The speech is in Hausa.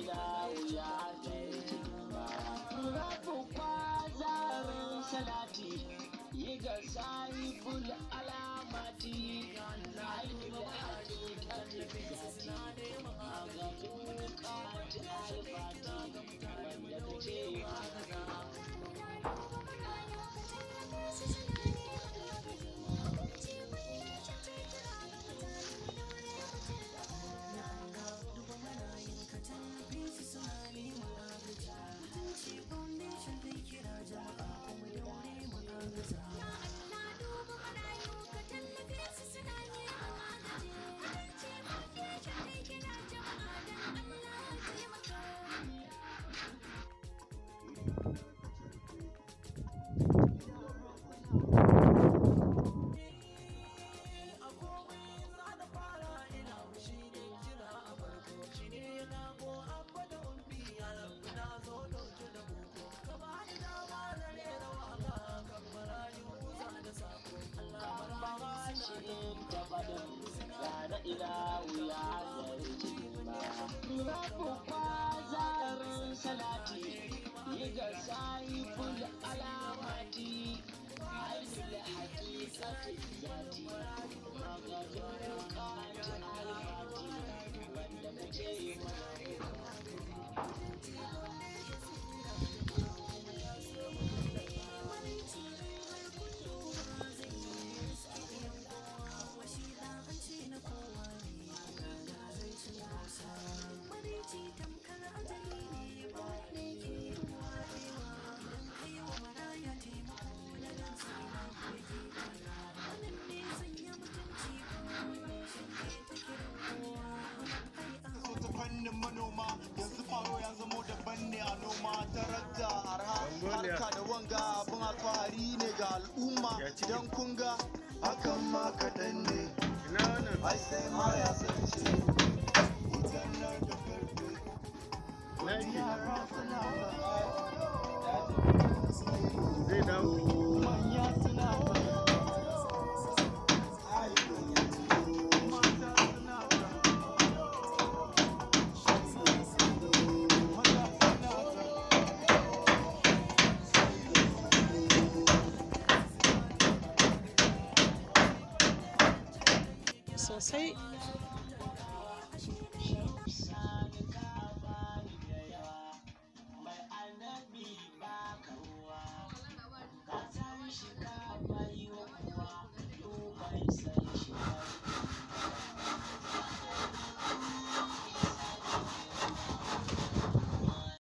ilahu ya zarci rabu kwazarin salati yi ga sahibul alamati ainihin hakikati zati magabin kati alfati wanda ta ce rabu kwazarin salati yi ga sahibul alamati ainihin hakikati zati magabin kati alfati wanda ta ce manoma yanzu faro ya zamo daban ne a noma tarakta arha harka da wanga abin alfahari ne ga al'umma don kunga hakan ma kaɗan ne ai sai ma ya sace wutan nan da karfe wani yara suna ba zai dawo